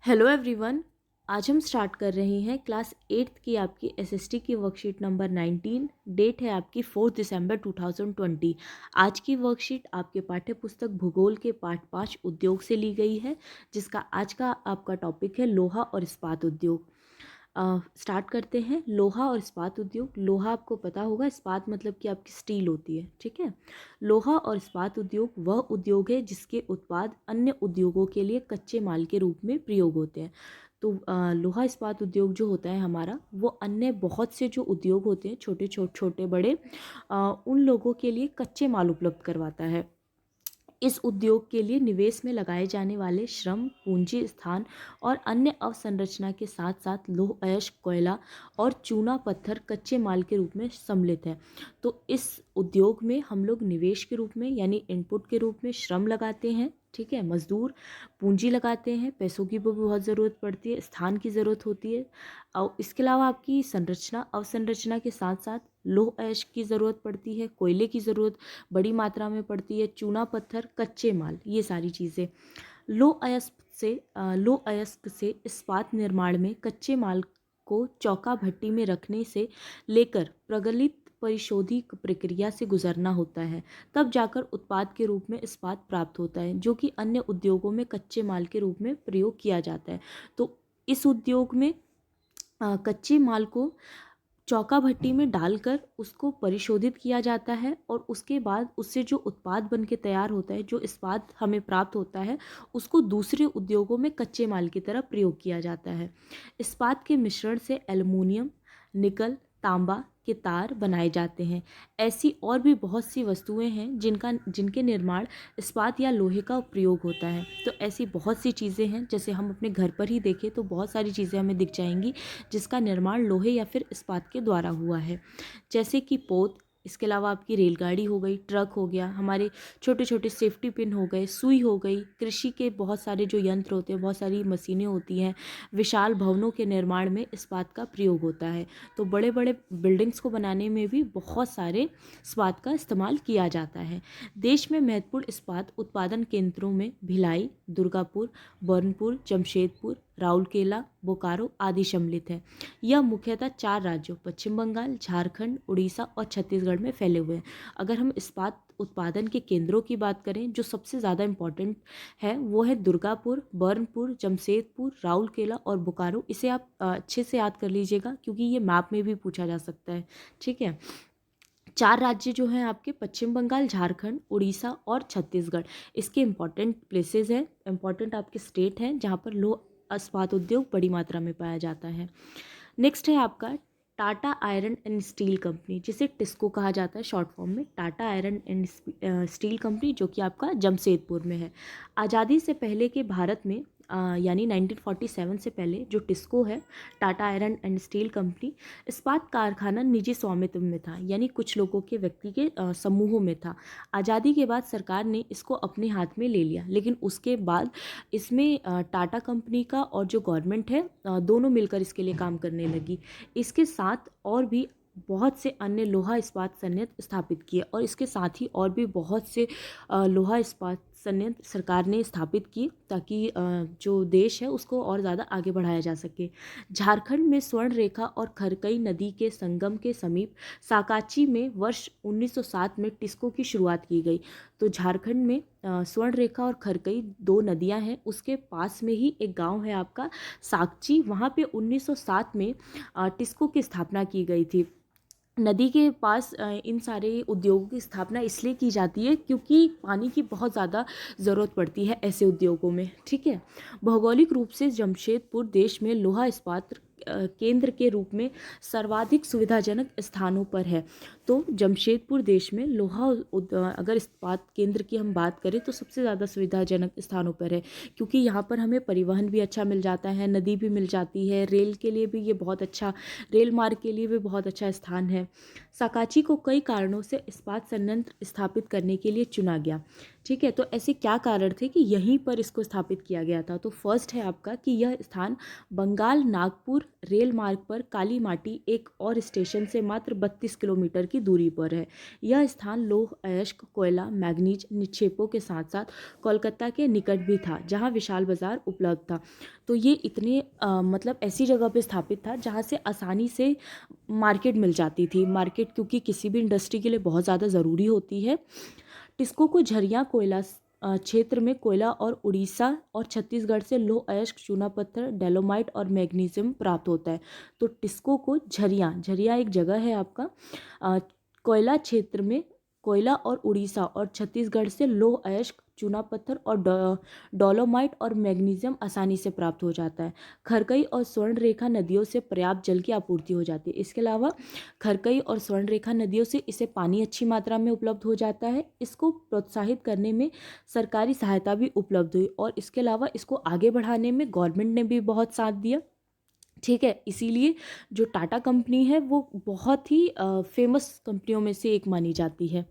Hello everyone. आज हम start कर रहे हैं क्लास 8th की आपकी एसएसटी की वर्कशीट नंबर 19। डेट है आपकी 4 दिसंबर 2020। आज की वर्कशीट आपके पाठ्य पुस्तक भूगोल के पाठ 5 उद्योग से ली गई है, जिसका आज का आपका टॉपिक है लोहा और इस्पात उद्योग। स्टार्ट करते हैं। लोहा और इस्पात उद्योग। लोहा आपको पता होगा, इस्पात मतलब कि आपकी स्टील होती है, ठीक है। लोहा और इस्पात उद्योग वह उद्योग है जिसके उत्पाद अन्य उद्योगों के लिए कच्चे माल के रूप में प्रयोग होते हैं। तो लोहा इस्पात उद्योग जो होता है हमारा, वो अन्य बहुत से जो उद्योग होते हैं, छोटे बड़े, उन लोगों के लिए कच्चे माल उपलब्ध करवाता है। इस उद्योग के लिए निवेश में लगाए जाने वाले श्रम, पूंजी, स्थान और अन्य अवसंरचना के साथ साथ लौह अयस्क, कोयला और चूना पत्थर कच्चे माल के रूप में सम्मिलित है। तो इस उद्योग में हम लोग निवेश के रूप में यानी इनपुट के रूप में श्रम लगाते हैं, ठीक है, मजदूर, पूंजी लगाते हैं, पैसों की भी बहुत ज़रूरत पड़ती है, स्थान की ज़रूरत होती है। और इसके अलावा आपकी संरचना, अवसंरचना के साथ साथ लौह अयस्क की ज़रूरत पड़ती है, कोयले की ज़रूरत बड़ी मात्रा में पड़ती है, चूना पत्थर, कच्चे माल, ये सारी चीज़ें। लौह अयस्क से इस्पात निर्माण में कच्चे माल को चौका भट्टी में रखने से लेकर प्रगलित परिशोधी प्रक्रिया से गुजरना होता है, तब जाकर उत्पाद के रूप में इस्पात प्राप्त होता है, जो कि अन्य उद्योगों में कच्चे माल के रूप में प्रयोग किया जाता है। तो इस उद्योग में कच्चे माल को चौका भट्टी में डालकर उसको परिशोधित किया जाता है और उसके बाद उससे जो उत्पाद बन के तैयार होता है, जो इस्पात हमें प्राप्त होता है, उसको दूसरे उद्योगों में कच्चे माल की तरह प्रयोग किया जाता है। इस्पात के मिश्रण से एल्युमिनियम, निकल, तांबा के तार बनाए जाते हैं। ऐसी और भी बहुत सी वस्तुएं हैं जिनके निर्माण इस्पात या लोहे का प्रयोग होता है। तो ऐसी बहुत सी चीज़ें हैं, जैसे हम अपने घर पर ही देखें तो बहुत सारी चीज़ें हमें दिख जाएंगी जिसका निर्माण लोहे या फिर इस्पात के द्वारा हुआ है, जैसे कि पोत। इसके अलावा आपकी रेलगाड़ी हो गई, ट्रक हो गया, हमारे छोटे छोटे सेफ्टी पिन हो गए, सुई हो गई, कृषि के बहुत सारे जो यंत्र होते हैं, बहुत सारी मशीनें होती हैं, विशाल भवनों के निर्माण में इस्पात का प्रयोग होता है। तो बड़े बड़े बिल्डिंग्स को बनाने में भी बहुत सारे इस्पात का इस्तेमाल किया जाता है। देश में महत्वपूर्ण इस्पात उत्पादन केंद्रों में भिलाई, दुर्गापुर, बर्नपुर, जमशेदपुर, राउरकेला, बोकारो आदि सम्मिलित है। यह मुख्यतः 4 राज्यों पश्चिम बंगाल, झारखंड, उड़ीसा और छत्तीसगढ़ में फैले हुए हैं। अगर हम इस्पात उत्पादन के केंद्रों की बात करें, जो सबसे ज़्यादा इम्पोर्टेंट है वो है दुर्गापुर, बर्नपुर, जमशेदपुर, राउरकेला और बोकारो। इसे आप अच्छे से याद कर लीजिएगा, क्योंकि ये मैप में भी पूछा जा सकता है, ठीक है। 4 राज्य जो हैं आपके पश्चिम बंगाल, झारखंड, उड़ीसा और छत्तीसगढ़, इसके इम्पॉर्टेंट प्लेसेस हैं, इम्पॉर्टेंट आपके स्टेट हैं जहाँ पर लौह इस्पात उद्योग बड़ी मात्रा में पाया जाता है। नेक्स्ट है आपका Tata iron and steel company, जिसे टिस्को कहा जाता है शॉर्ट फॉर्म में। Tata iron and steel company, जो कि आपका जमशेदपुर में है। आज़ादी से पहले के भारत में यानी 1947 से पहले जो टिस्को है, Tata iron and steel company, इस्पात कारखाना निजी स्वामित्व में था, यानी कुछ लोगों के व्यक्ति के समूहों में था। आज़ादी के बाद सरकार ने इसको अपने हाथ में ले लिया, लेकिन उसके बाद इसमें टाटा कंपनी का और जो गवर्नमेंट है, दोनों मिलकर इसके लिए काम करने लगी। इसके साथ और भी बहुत से अन्य लोहा इस्पात संयंत्र स्थापित किए, और इसके साथ ही और भी बहुत से लोहा इस्पात संयंत्र सरकार ने स्थापित किए, ताकि जो देश है उसको और ज़्यादा आगे बढ़ाया जा सके। झारखंड में स्वर्ण रेखा और खरकई नदी के संगम के समीप साकाची में वर्ष 1907 में टिस्को की शुरुआत की गई। तो झारखंड में स्वर्ण रेखा और खरकई 2 नदियां हैं, उसके पास में ही एक गांव है आपका साकची, वहाँ पे 1907 में टिस्को की स्थापना की गई थी। नदी के पास इन सारे उद्योगों की स्थापना इसलिए की जाती है क्योंकि पानी की बहुत ज़्यादा ज़रूरत पड़ती है ऐसे उद्योगों में, ठीक है। भौगोलिक रूप से जमशेदपुर देश में लोहा इस्पात केंद्र के रूप में सर्वाधिक सुविधाजनक स्थानों पर है। तो जमशेदपुर देश में अगर इस्पात केंद्र की हम बात करें तो सबसे ज़्यादा सुविधाजनक स्थानों पर है, क्योंकि यहाँ पर हमें परिवहन भी अच्छा मिल जाता है, नदी भी मिल जाती है, रेल के लिए भी ये बहुत अच्छा, रेल मार्ग के लिए भी बहुत अच्छा स्थान है। साकाची को कई कारणों से इस्पात संयंत्र स्थापित करने के लिए चुना गया, ठीक है। तो ऐसे क्या कारण थे कि यहीं पर इसको स्थापित किया गया था? तो फर्स्ट है आपका कि यह स्थान बंगाल नागपुर रेल मार्ग पर काली माटी एक और स्टेशन से मात्र 32 किलोमीटर की की दूरी पर है। यह स्थान लौह अयस्क, कोयला, मैग्नीज निक्षेपों के साथ साथ कोलकाता के निकट भी था, जहाँ विशाल बाजार उपलब्ध था। तो ये इतने मतलब ऐसी जगह पे स्थापित था जहाँ से आसानी से मार्केट मिल जाती थी। मार्केट क्योंकि किसी भी इंडस्ट्री के लिए बहुत ज़्यादा ज़रूरी होती है। टिस्को को झरिया कोयला क्षेत्र में कोयला और उड़ीसा और छत्तीसगढ़ से लौह अयस्क, चूना पत्थर, डेलोमाइट और मैग्नीशियम प्राप्त होता है। तो टिस्को को झरिया, झरिया एक जगह है आपका, कोयला क्षेत्र में कोयला और उड़ीसा और छत्तीसगढ़ से लौह अयस्क, चूना पत्थर और डोलोमाइट और मैग्नीशियम आसानी से प्राप्त हो जाता है। खरकई और स्वर्ण रेखा नदियों से पर्याप्त जल की आपूर्ति हो जाती है। इसके अलावा खरकई और स्वर्ण रेखा नदियों से इसे पानी अच्छी मात्रा में उपलब्ध हो जाता है। इसको प्रोत्साहित करने में सरकारी सहायता भी उपलब्ध हुई और इसके अलावा इसको आगे बढ़ाने में गवर्नमेंट ने भी बहुत साथ दिया। ठीक है, इसीलिए जो टाटा कंपनी है वो बहुत ही फेमस कंपनियों में से एक मानी जाती है।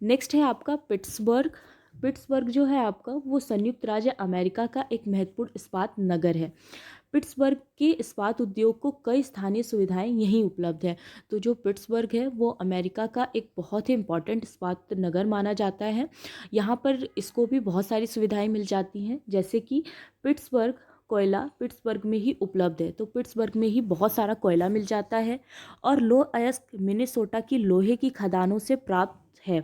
नेक्स्ट है आपका पिट्सबर्ग। पिट्सबर्ग जो है आपका वो संयुक्त राज्य अमेरिका का एक महत्वपूर्ण इस्पात नगर है। पिट्सबर्ग के इस्पात उद्योग को कई स्थानीय सुविधाएं यहीं उपलब्ध है। तो जो पिट्सबर्ग है वो अमेरिका का एक बहुत ही इम्पॉर्टेंट इस्पात नगर माना जाता है। यहाँ पर इसको भी बहुत सारी सुविधाएं मिल जाती हैं, जैसे कि पिट्सबर्ग कोयला पिट्सबर्ग में ही उपलब्ध है। तो पिट्सबर्ग में ही बहुत सारा कोयला मिल जाता है और लौह अयस्क मिनेसोटा की लोहे की खदानों से प्राप्त है।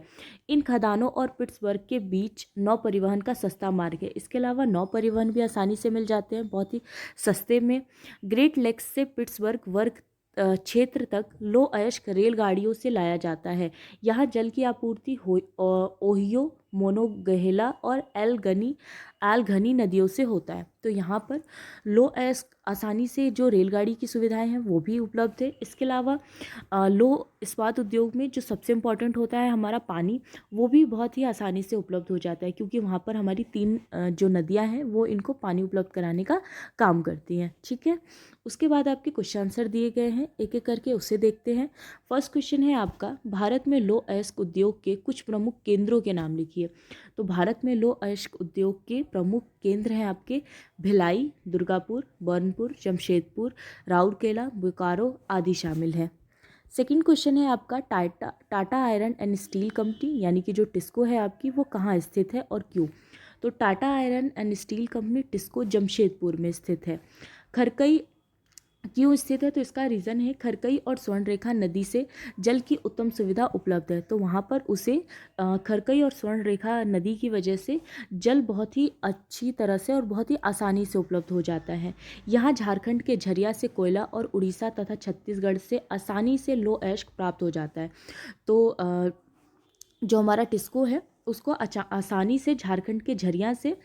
इन खदानों और पिट्सबर्ग के बीच नौ परिवहन का सस्ता मार्ग है। इसके अलावा नौ परिवहन भी आसानी से मिल जाते हैं बहुत ही सस्ते में। ग्रेट लेक्स से पिट्सबर्ग वर्ग क्षेत्र तक लौह अयस्क रेलगाड़ियों से लाया जाता है। यहाँ जल की आपूर्ति ओहियो, मोनोगहेला और एलघनी नदियों से होता है। तो यहाँ पर लौह अयस्क आसानी से जो रेलगाड़ी की सुविधाएं हैं वो भी उपलब्ध है। इसके अलावा लौह इस्पात उद्योग में जो सबसे इम्पॉर्टेंट होता है हमारा पानी, वो भी बहुत ही आसानी से उपलब्ध हो जाता है, क्योंकि वहाँ पर हमारी 3 जो नदियाँ हैं वो इनको पानी उपलब्ध कराने का काम करती हैं। ठीक है, उसके बाद आपके क्वेश्चन आंसर दिए गए हैं, एक एक करके उसे देखते हैं। फर्स्ट क्वेश्चन है आपका, भारत में लौह अयस्क उद्योग के कुछ प्रमुख केंद्रों के नाम लिखिए। तो भारत में लौह अयस्क उद्योग के प्रमुख केंद्र हैं आपके भिलाई, दुर्गापुर, बर्नपुर, जमशेदपुर, राउरकेला, बोकारो आदि शामिल हैं। सेकंड क्वेश्चन है आपका, Tata iron and steel company यानी कि जो टिस्को है आपकी वो कहाँ स्थित है और क्यों। तो Tata iron and steel company TISCO Jamshedpur में स्थित है। खरकई क्यों स्थित है, तो इसका रीज़न है खरकई और स्वर्णरेखा नदी से जल की उत्तम सुविधा उपलब्ध है। तो वहाँ पर उसे खरकई और स्वर्णरेखा नदी की वजह से जल बहुत ही अच्छी तरह से और बहुत ही आसानी से उपलब्ध हो जाता है। यहाँ झारखंड के झरिया से कोयला और उड़ीसा तथा छत्तीसगढ़ से आसानी से लौह अयस्क प्राप्त हो जाता है। तो जो हमारा टिस्को है उसको आसानी से झारखंड के झरिया से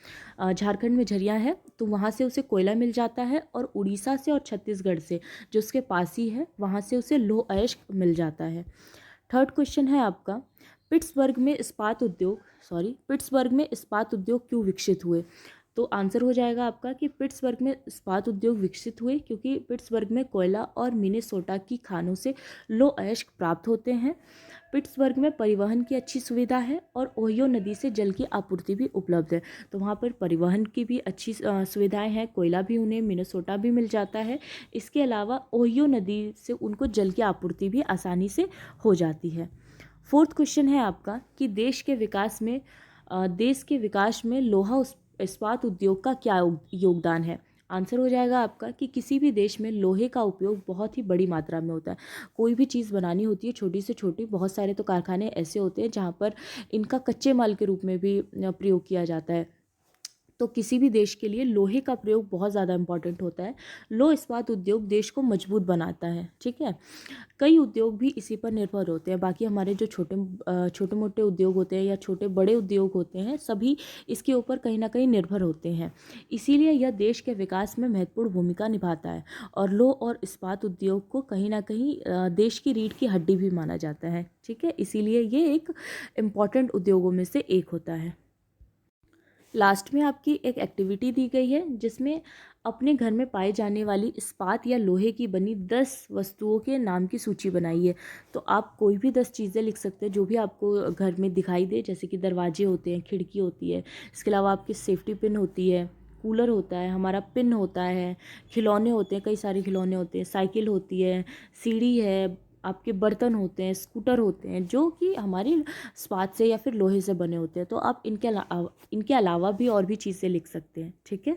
झारखंड में झरिया है तो वहाँ से उसे कोयला मिल जाता है, और उड़ीसा से और छत्तीसगढ़ से जो उसके पास ही है वहाँ से उसे लौह अयस्क मिल जाता है। थर्ड क्वेश्चन है आपका, पिट्सबर्ग में इस्पात उद्योग क्यों विकसित हुए। तो आंसर हो जाएगा आपका कि पिट्सबर्ग में इस्पात उद्योग विकसित हुए क्योंकि पिट्सबर्ग में कोयला और मिनेसोटा की खानों से लौह अयस्क प्राप्त होते हैं। पिट्सबर्ग में परिवहन की अच्छी सुविधा है और ओहियो नदी से जल की आपूर्ति भी उपलब्ध है। तो वहाँ पर परिवहन की भी अच्छी सुविधाएं हैं, कोयला भी उन्हें मिनेसोटा भी मिल जाता है। इसके अलावा ओहियो नदी से उनको जल की आपूर्ति भी आसानी से हो जाती है। फोर्थ क्वेश्चन है आपका कि देश के विकास में लोहा इस्पात उद्योग का क्या योगदान है। आंसर हो जाएगा आपका कि किसी भी देश में लोहे का उपयोग बहुत ही बड़ी मात्रा में होता है। कोई भी चीज़ बनानी होती है छोटी से छोटी, बहुत सारे तो कारखाने ऐसे होते हैं जहाँ पर इनका कच्चे माल के रूप में भी प्रयोग किया जाता है। तो किसी भी देश के लिए लोहे का प्रयोग बहुत ज़्यादा इम्पॉर्टेंट होता है। लौह इस्पात उद्योग देश को मजबूत बनाता है। ठीक है, कई उद्योग भी इसी पर निर्भर होते हैं। बाकी हमारे जो छोटे मोटे उद्योग होते हैं या छोटे बड़े उद्योग होते हैं सभी इसके ऊपर कहीं ना कहीं निर्भर होते हैं। इसीलिए यह देश के विकास में महत्वपूर्ण भूमिका निभाता है और लौह और इस्पात उद्योग को कहीं ना कहीं देश की रीढ़ की हड्डी भी माना जाता है। ठीक है, इसीलिए ये एक इम्पॉर्टेंट उद्योगों में से एक होता है। लास्ट में आपकी एक एक्टिविटी दी गई है जिसमें अपने घर में पाए जाने वाली इस्पात या लोहे की बनी 10 वस्तुओं के नाम की सूची बनाइए। तो आप कोई भी 10 चीज़ें लिख सकते हैं जो भी आपको घर में दिखाई दे, जैसे कि दरवाजे होते हैं, खिड़की होती है, इसके अलावा आपकी सेफ्टी पिन होती है, कूलर होता है, हमारा पिन होता है, खिलौने होते हैं, कई सारे खिलौने होते हैं, साइकिल होती है, सीढ़ी है, आपके बर्तन होते हैं, स्कूटर होते हैं, जो कि हमारी इस्पात से या फिर लोहे से बने होते हैं। तो आप इनके अलावा भी और भी चीज़ें लिख सकते हैं। ठीक है।